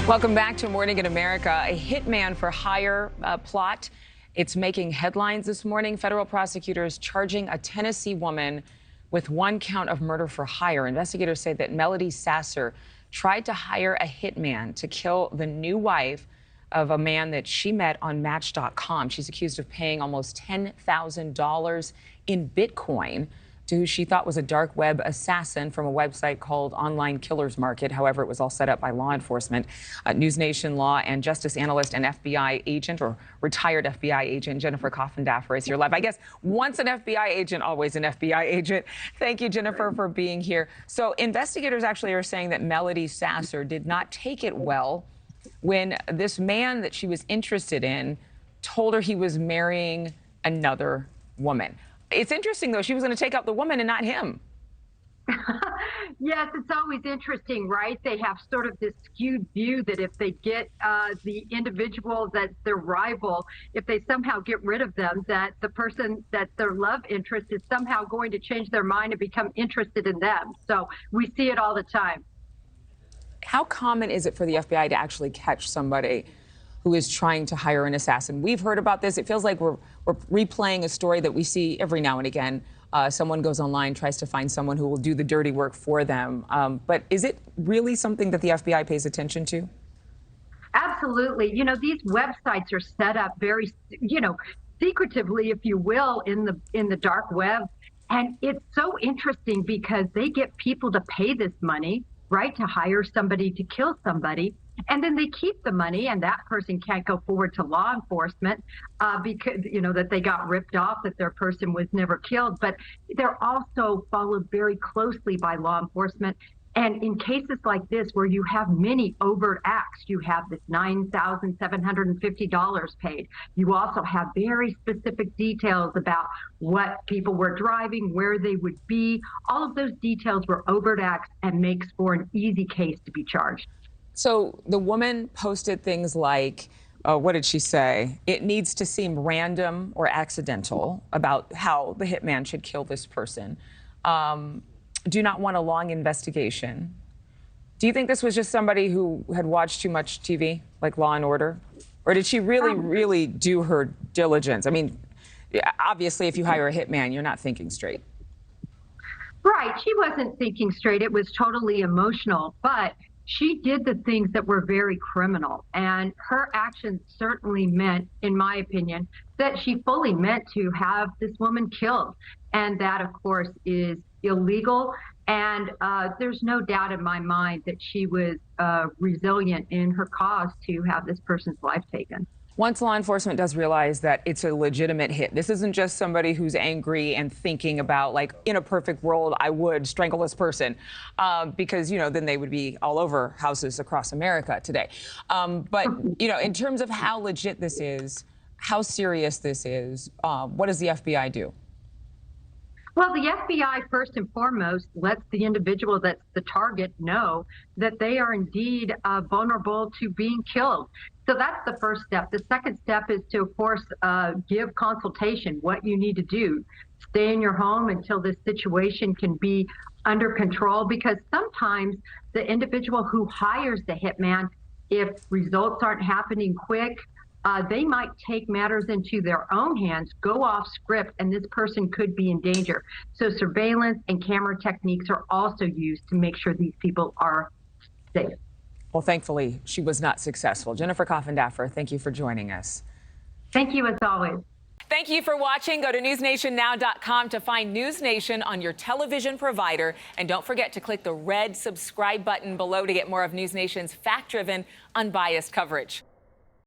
Welcome back to Morning in America. A hitman for hire plot. It's making headlines this morning. Federal prosecutors charging a Tennessee woman with one count of murder for hire. Investigators say that Melody Sasser tried to hire a hitman to kill the new wife of a man that she met on Match.com. She's accused of paying almost $10,000 in Bitcoin to who she thought was a dark web assassin from a website called Online Killers Market. However, it was all set up by law enforcement. NewsNation law and justice analyst and FBI agent, or retired FBI agent, Jennifer Coffindaffer is here live. I guess once an FBI agent, always an FBI agent. Thank you, Jennifer, for being here. So investigators actually are saying that Melody Sasser did not take it well when this man that she was interested in told her he was marrying another woman. It's interesting, though. She was going to take out the woman and not him. Yes, it's always interesting, right? They have sort of this skewed view that if they get the individual that's their rival, if they somehow get rid of them, that the person that's their love interest is somehow going to change their mind and become interested in them. So we see it all the time. How common is it for the FBI to actually catch somebody who is trying to hire an assassin? We've heard about this. It feels like we're replaying a story that we see every now and again. Someone goes online, tries to find someone who will do the dirty work for them. But is it really something that the FBI pays attention to? Absolutely. You know, these websites are set up very, secretively, if you will, in the dark web. And it's so interesting because they get people to pay this money, right, to hire somebody to kill somebody. And then they keep the money, and that person can't go forward to law enforcement because, that they got ripped off, that their person was never killed. But they're also followed very closely by law enforcement. And in cases like this, where you have many overt acts, you have this $9,750 paid. You also have very specific details about what people were driving, where they would be. All of those details were overt acts and makes for an easy case to be charged. So the woman posted things like, what did she say? It needs to seem random or accidental about how the hitman should kill this person. Do not want a long investigation. Do you think this was just somebody who had watched too much TV, like Law and Order? Or did she really do her diligence? I mean, obviously, if you hire a hitman, you're not thinking straight. Right. She wasn't thinking straight. It was totally emotional. But she did the things that were very criminal, and her actions certainly meant, in my opinion, that she fully meant to have this woman killed. And that, of course, is illegal. And there's no doubt in my mind that she was resilient in her cause to have this person's life taken. Once law enforcement does realize that it's a legitimate hit, this isn't just somebody who's angry and thinking about, like, in a perfect world, I would strangle this person, because, then they would be all over houses across America today. But, in terms of how legit this is, how serious this is, what does the FBI do? Well, the FBI, first and foremost, lets the individual that's the target know that they are indeed vulnerable to being killed. So that's the first step. The second step is to, of course, give consultation, what you need to do. Stay in your home until this situation can be under control, because sometimes the individual who hires the hitman, if results aren't happening quick, they might take matters into their own hands, go off script, and this person could be in danger. So surveillance and camera techniques are also used to make sure these people are safe. Well, thankfully, she was not successful. Jennifer Coffindaffer, thank you for joining us. Thank you, as always. Thank you for watching. Go to newsnationnow.com to find NewsNation on your television provider. And don't forget to click the red subscribe button below to get more of NewsNation's fact-driven, unbiased coverage.